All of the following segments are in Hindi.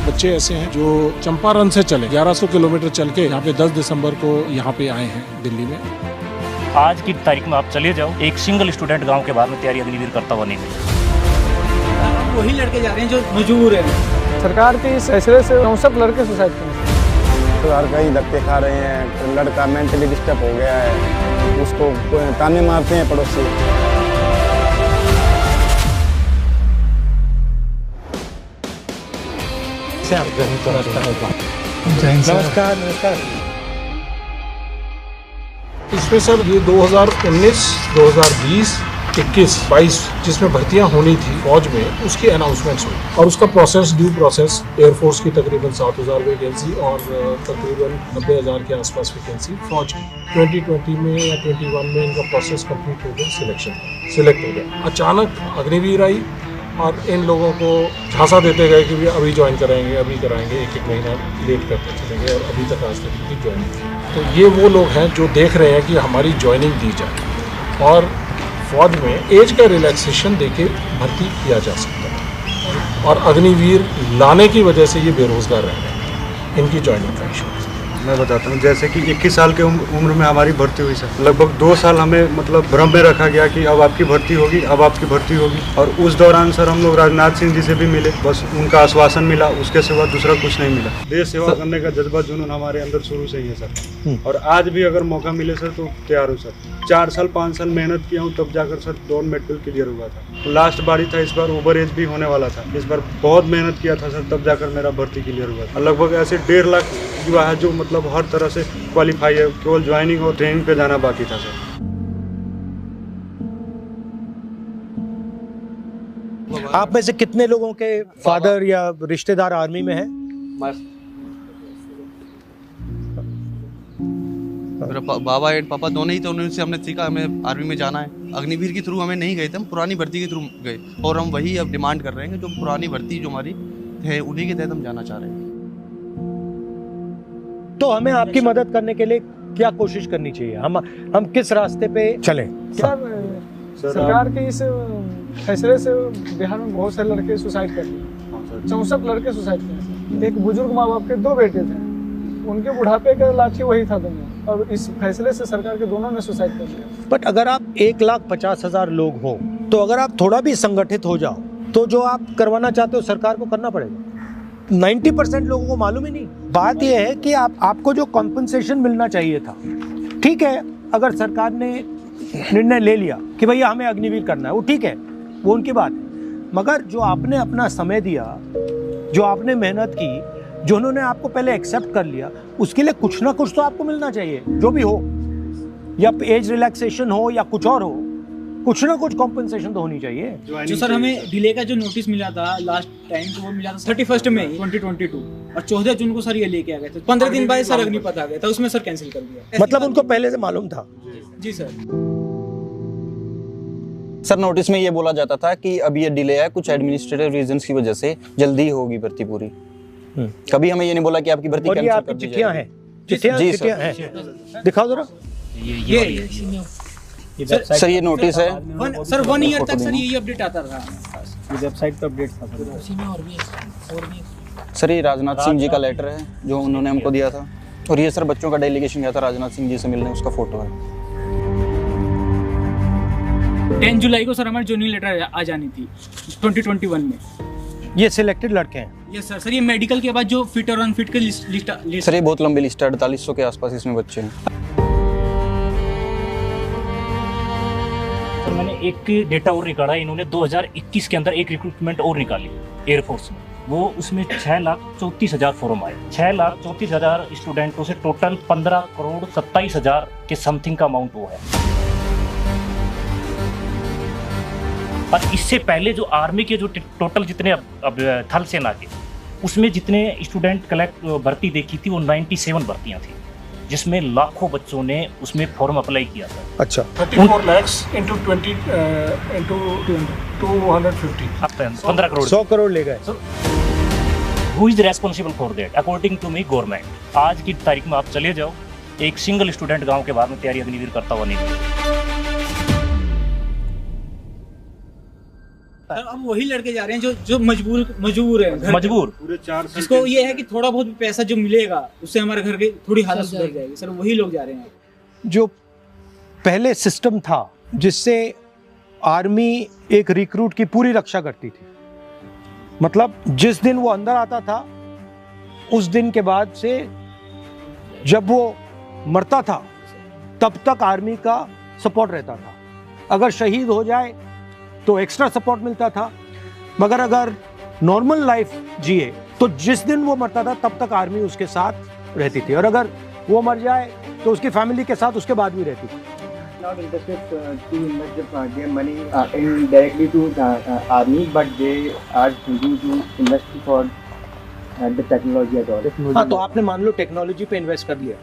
बच्चे ऐसे हैं जो चंपारण से चले 1100 किलोमीटर चल के यहाँ पे 10 दिसंबर को यहाँ पे आए हैं दिल्ली में। आज की तारीख में आप चले जाओ, एक सिंगल स्टूडेंट गांव के बाद में तैयारी अग्निवीर करता हुआ नहीं मिला। वही लड़के जा रहे हैं जो मजबूर हैं। सरकार के इस फैसले से 64 लड़के सुसाइड करें। तो हर कहीं धक्के खा रहे हैं, लड़का मेंटली डिस्टर्ब हो गया है, उसको ताने मारते हैं पड़ोसी। नमस्कार। इसमें सर ये 2019, 2020, 21, 22 जिसमें भर्तियां होनी थी फौज में, उसकी अनाउंसमेंट्स हुई और उसका प्रोसेस ड्यू प्रोसेस एयरफोर्स की तकरीबन 7,000 वैकेंसी और तकरीबन 90,000 के आसपास वैकेंसी फौज की 2020 में या 21 में इनका प्रोसेस कंप्लीट हो गया, सिलेक्ट हो गया। अचानक अग्निवीर आई और इन लोगों को झांसा देते गए कि भी अभी ज्वाइन कराएंगे, अभी कराएंगे, एक महीना लेट करते चलेंगे और अभी तक आज तक इनकी ज्वाइनिंग। तो ये वो लोग हैं जो देख रहे हैं कि हमारी ज्वाइनिंग दी जाए और फौज में एज का रिलैक्सेशन देके भर्ती किया जा सकता है और अग्निवीर लाने की वजह से ये बेरोजगार रह रहे हैं, इनकी ज्वाइनिंग का इशू। मैं बताता हूँ, जैसे कि 21 साल के उम्र में हमारी भर्ती हुई सर। लगभग 2 साल हमें मतलब भ्रम में रखा गया कि अब आपकी भर्ती होगी, अब आपकी भर्ती होगी। और उस दौरान सर हम लोग राजनाथ सिंह जी से भी मिले, बस उनका आश्वासन मिला, उसके सिवा दूसरा कुछ नहीं मिला। देश सेवा करने का जज्बा जुनून हमारे अंदर शुरू से ही है सर, और आज भी अगर मौका मिले सर तो तैयार हूँ सर। 4 साल 5 साल मेहनत किया हूँ, तब जाकर सर दौड़ मेडिकल क्लियर हुआ था। लास्ट बारी था, इस बार ओवर एज भी होने वाला था, इस बार बहुत मेहनत किया था सर, तब जाकर मेरा भर्ती क्लियर हुआ था। लगभग ऐसे 1.5 लाख युवा है जो मतलब हर तरह से क्वालिफाई है, केवल ज्वाइनिंग और ट्रेनिंग पे जाना बाकी था सर। आप में से कितने लोगों के फादर या रिश्तेदार आर्मी में हैं? मेरा बाबा एंड पापा दोनों ही थे, उनसे हमने सीखा हमें आर्मी में जाना है। अग्निवीर के थ्रू हमें नहीं गए थे, हम पुरानी भर्ती के थ्रू गए और हम वही अब डिमांड कर रहे हैं कि जो पुरानी भर्ती जो हमारी है उन्हीं के तहत हम जाना चाह रहे हैं। तो हमें आपकी मदद करने के लिए क्या कोशिश करनी चाहिए? हम किस रास्ते पे चलें? क्या सरकार के इस फैसले से बिहार में बहुत से लड़के सुसाइड कर लिए, 64 लड़के सुसाइड कर। एक बुजुर्ग माँ बाप के 2 बेटे थे, उनके बुढ़ापे का लाठी वही था दोनों, और इस फैसले से सरकार के दोनों ने सुसाइड कर लिया। बट अगर आप 1,50,000 लोग हो, तो अगर आप थोड़ा भी संगठित हो जाओ तो जो आप करवाना चाहते हो सरकार को करना पड़ेगा। 90% लोगों को मालूम ही नहीं। बात यह है कि आपको जो कॉम्पनसेशन मिलना चाहिए था, ठीक है, अगर सरकार ने निर्णय ले लिया कि भैया हमें अग्निवीर करना है, वो ठीक है, वो उनकी बात है। मगर जो आपने अपना समय दिया, जो आपने मेहनत की, जो उन्होंने आपको पहले एक्सेप्ट कर लिया, उसके लिए कुछ ना कुछ तो आपको मिलना चाहिए, जो भी हो, या एज रिलैक्सेशन हो या कुछ और हो, कुछ ना कुछ कॉम्पनसेशन तो होनी चाहिए। जो सर हमें डिले का जो नोटिस मिला था लास्ट टाइम, तो वो मिला था 31 मई 2022 और 14 जून को सर ये लेके आ गए थे। 15 दिन बाद सर अग्निपथ आ गया था, उसमें सर कैंसिल कर दिया। मतलब उनको पहले से मालूम था? जी सर। सर नोटिस में ये बोला जाता था कि अब ये डिले है कुछ एडमिनिस्ट्रेटिव रीजंस की वजह से, जल्दी होगी भर्ती पूरी। कभी हमें ये नहीं बोला कि आपकी भर्ती कैंसिल कर दी चिट्ठियां हैं? चिट्ठियां हैं, दिखाओ जरा। सर ये नोटिस है सर 1 ईयर तक सर यही अपडेट आता रहा, ये वेबसाइट पे अपडेट था। सर। ये राजनाथ सिंह जी का लेटर है जो उन्होंने हमको दिया था, और ये सर बच्चों का डेलीगेशन गया था राजनाथ सिंह जी से मिलने, उसका फोटो है। 10 जुलाई को सर हमारी ज्वाइनिंग लेटर आ जानी थी 2021 में। ये सिलेक्टेड लड़के हैं? Yes sir. ये मेडिकल के बाद जो फिट और अनफिट की लिस्ट। सर ये बहुत लंबी लिस्ट है, 4800 के आसपास इसमें बच्चे हैं। मैंने एक डेटा और निकाला, इन्होंने 2021 के अंदर एक रिक्रूटमेंट और निकाली एयरफोर्स में, वो उसमें 6,34,000 फॉर्म आए। 6,34,000 स्टूडेंटों से टोटल 15,27,000 के समथिंग का अमाउंट वो है। और इससे पहले जो आर्मी के जो टोटल जितने अब थल सेना के, उसमें जितने स्टूडेंट भर्ती देखी थी वो 97 भर्तियां थी, जिसमें लाखों बच्चों ने उसमें फॉर्म अप्लाई किया था। अच्छा। 34 lakhs into 250 15 करोड़ 100 करोड़ ले गए। Who is responsible for that? According to me government. आज की तारीख में आप चले जाओ, एक सिंगल स्टूडेंट गांव के बाद में तैयारी अग्निवीर करता हुआ नहीं मिला। सकता है। अब वही लड़के जा रहे हैं जो मजबूर है घर मजबूर पूरे 4 साल जिसको ये है कि थोड़ा बहुत भी पैसा जो मिलेगा उससे हमारे घर की थोड़ी हालत सुधर जाएगी। सर वही लोग जा रहे हैं। जो पहले सिस्टम था जिससे आर्मी एक रिक्रूट की पूरी रक्षा करती थी, मतलब जिस दिन वो अंदर आता था उस दिन के बाद से जब वो मरता था तब तक आर्मी का सपोर्ट रहता था। अगर शहीद हो जाए तो एक्स्ट्रा सपोर्ट मिलता था, मगर अगर नॉर्मल लाइफ जिए तो जिस दिन वो मरता था तब तक आर्मी उसके साथ रहती थी, और अगर वो मर जाए तो उसकी फैमिली के साथ उसके बाद भी रहती थी। Not interested to invest their money indirectly to army, but they are thinking to invest for the technology at all. हाँ, तो आपने मान लो टेक्नोलॉजी पे इन्वेस्ट कर लिया,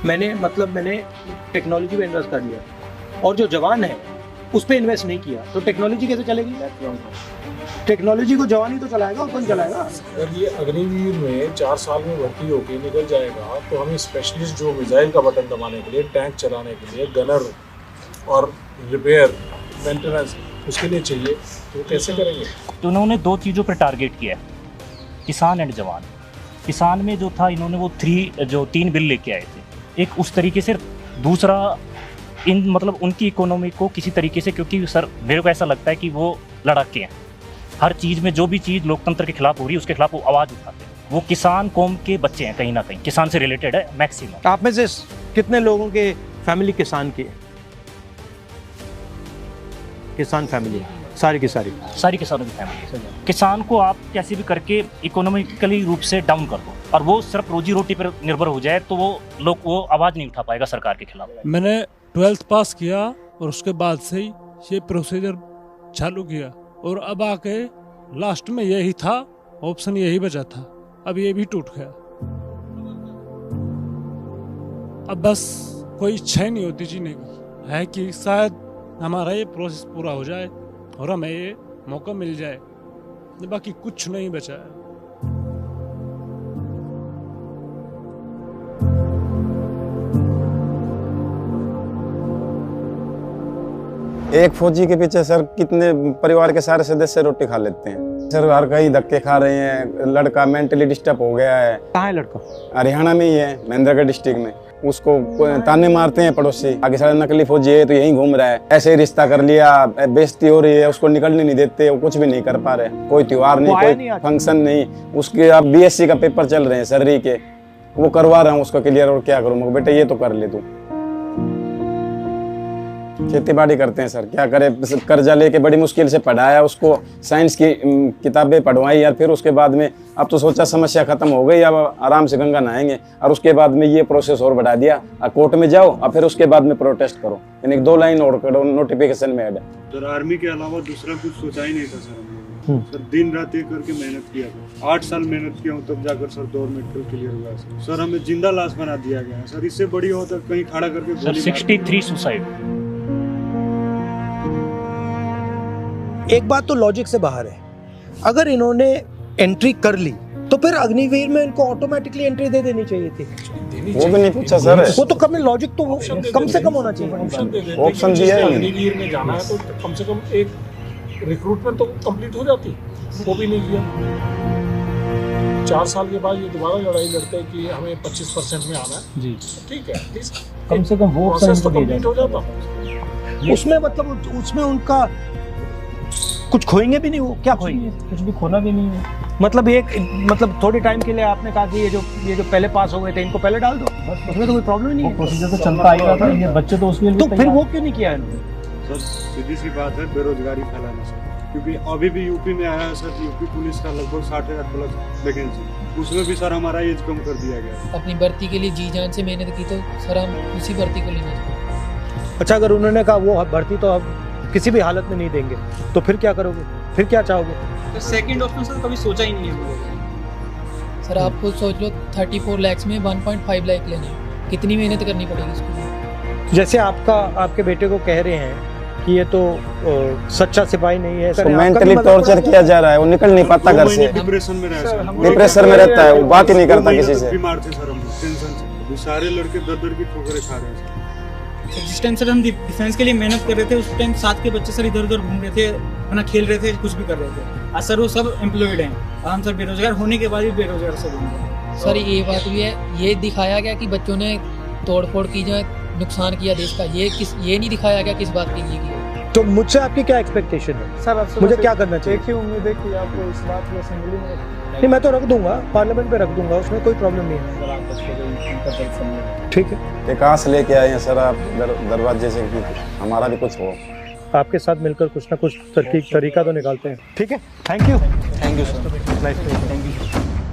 मैंने टेक्नोलॉजी पे इन्वेस्ट कर लिया, और जो जवान है उस पे इन्वेस्ट नहीं किया, तो टेक्नोलॉजी कैसे चलेगी? टेक्नोलॉजी को जवान ही तो चलाएगा, और कौन चलाएगा? अगर ये अग्निवीर में 4 साल में भर्ती होके निकल जाएगा तो हमें स्पेशलिस्ट जो मिसाइल का बटन दबाने के लिए, टैंक चलाने के लिए, गनर और रिपेयर मेंटेनेंस उसके लिए चाहिए, तो कैसे करेंगे? तो उन्होंने 2 चीज़ों पर टारगेट किया है, किसान एंड जवान। किसान में जो था, इन्होंने वो 3 बिल लेके आए थे, एक उस तरीके से, दूसरा मतलब उनकी इकोनॉमी को किसी तरीके से, क्योंकि सर मेरे को ऐसा लगता है कि वो लड़ाके हैं, हर चीज़ में जो भी चीज़ लोकतंत्र के खिलाफ हो रही है उसके खिलाफ वो आवाज़ उठाते हैं। वो किसान कौम के बच्चे हैं, कहीं ना कहीं किसान से रिलेटेड है मैक्सिमम। आप में से कितने लोगों के फैमिली किसान की है? किसान फैमिली सारी की सारी किसानों की फैमिली। किसान को आप कैसे भी करके इकोनॉमिकली रूप से डाउन कर दो और वो सिर्फ रोजी रोटी पर निर्भर हो जाए तो वो आवाज़ नहीं उठा पाएगा सरकार के खिलाफ। मैंने 12th पास किया और उसके बाद से ही ये प्रोसीजर चालू किया, और अब आके लास्ट में यही था, ऑप्शन यही बचा था, अब ये भी टूट गया। अब बस कोई इच्छा ही नहीं होती जीने की, है कि शायद हमारा ये प्रोसेस पूरा हो जाए और हमें ये मौका मिल जाए, बाकी कुछ नहीं बचा है। एक फौजी के पीछे सर कितने परिवार के सारे सदस्य रोटी खा लेते हैं सर, हर कहीं धक्के खा रहे हैं। लड़का मेंटली डिस्टर्ब हो गया है। कहाँ है लड़का? हरियाणा में ही है, महेंद्रगढ़ डिस्ट्रिक्ट में। उसको ताने मारते हैं पड़ोसी, आगे सारा नकली फौजी है तो यहीं घूम रहा है, ऐसे ही रिश्ता कर लिया, बेइज्जती हो रही है, उसको निकलने नहीं देते, वो कुछ भी नहीं कर पा रहे, कोई त्योहार नहीं, कोई फंक्शन नहीं। उसके अब BSc का पेपर चल रहे हैं सर्री के, वो करवा रहा हूँ उसका क्लियर, और क्या करूँ बेटा ये तो कर ले तू। खेती बाड़ी करते हैं सर, क्या करे, कर्जा लेके बड़ी मुश्किल से पढ़ाया उसको, साइंस की किताबें पढ़वाई यार, फिर उसके बाद में अब तो सोचा समस्या खत्म हो गई, अब आराम से गंगा नहाएंगे, और उसके बाद में ये प्रोसेस और बढ़ा दिया, कोर्ट में जाओ और फिर उसके बाद में प्रोटेस्ट करो, यानी 2 लाइन और करो, नोटिफिकेशन में ऐड है। सर आर्मी के अलावा दूसरा कुछ सोचा ही नहीं था सर हमने। सर दिन रात एक करके मेहनत किया था, 8 साल मेहनत किया हूँ, तब जाकर सर 2 मेडिकल क्लियर हुआ सर। हमें जिंदा लाश बना दिया गया है सर, इससे बड़ी हो तो कहीं खड़ा करके सर 63 सुसाइड। एक बात तो लॉजिक से बाहर है, अगर इन्होंने एंट्री कर ली तो फिर अग्निवीर में इनको ऑटोमेटिकली एंट्री दे देनी चाहिए थी। वो भी नहीं पूछा सर, वो तो कम लॉजिक तो कम से कम होना चाहिए। ऑप्शन दिया है, अग्निवीर में जाना है तो कम से कम एक रिक्रूटमेंट तो कंप्लीट हो जाती, वो भी नहीं किया। 4 साल के बाद ये दोबारा लड़ाई लड़ते हैं कि हमें 25% में आना है जी, ठीक है, कम से कम वो प्रोसेस तो कंप्लीट हो जाता। उसमें मतलब उसमें उनका कुछ खोएंगे भी नहीं, वो क्या खोएंगे? कुछ भी खोना भी नहीं है। मतलब थोड़े टाइम के लिए आपने कहा कि ये जो पहले पास हो गए थे इनको पहले डाल दो, बस उसमें तो कोई प्रॉब्लम ही नहीं है, प्रोसीजर तो चलता आएगा था, ये बच्चे तो उसके लिए तो फिर वो क्यों नहीं किया इन्होंने? सर सीधी सी बात है, बेरोजगारी फैलाना सर, क्योंकि अभी भी यूपी में आया है सर, यूपी पुलिस का लगभग 60,000 प्लस वैकेंसी, उसमें भी सर हमारा एज कम कर दिया गया। अपनी भर्ती के लिए जी जान से मेहनत की तो सर हम उसी भर्ती को लेना चाहिए। अच्छा, अगर उन्होंने कहा वो भर्ती तो अब किसी भी हालत में नहीं देंगे तो फिर क्या करोगे, फिर क्या चाहोगे? तो सेकंड ऑप्शन सर कभी सोचा ही नहीं है सर। आप खुद सोच लो 34 लाख में 1.5 लाख लेने, कितनी मेहनत करनी पड़ेगी इसको। जैसे आपके बेटे को कह रहे हैं कि ये तो सच्चा सिपाही नहीं है, तो मेंटली टॉर्चर किया जा रहा है, वो निकल नहीं पाता घर से, डिप्रेशन में रहता है, वो बात ही नहीं करता किसी से। बीमार थे सर हम टेंशन से, सारे लड़के दर की ठोकरें खा रहे हैं। जिस टाइम सर हम डिफेंस के लिए मेहनत कर रहे थे, उस टाइम साथ के बच्चे सर इधर उधर घूम रहे थे, अपना खेल रहे थे, कुछ भी कर रहे थे। आज सर वो सब एम्प्लॉयड हैं और हम सर बेरोजगार होने के बाद भी बेरोजगार सर होंगे। सर ये बात भी है, ये दिखाया गया कि बच्चों ने तोड़फोड़ की, जो नुकसान किया देश का, ये नहीं दिखाया गया किस बात के लिए किया। तो मुझसे आपकी क्या एक्सपेक्टेशन है सर आपसे मुझे क्या करना चाहिए? एक ही उम्मीद है कि आप इस बात को असेंबली में नहीं, मैं तो रख दूंगा, पार्लियामेंट पे रख दूंगा, उसमें कोई प्रॉब्लम नहीं है। ठीक है, एक आस लेके आए हैं सर आप दरवाजे से कि हमारा भी कुछ हो। आपके साथ मिलकर कुछ ना कुछ तरीका तो निकालते हैं। ठीक है, thank you sir. Nice. Thank you.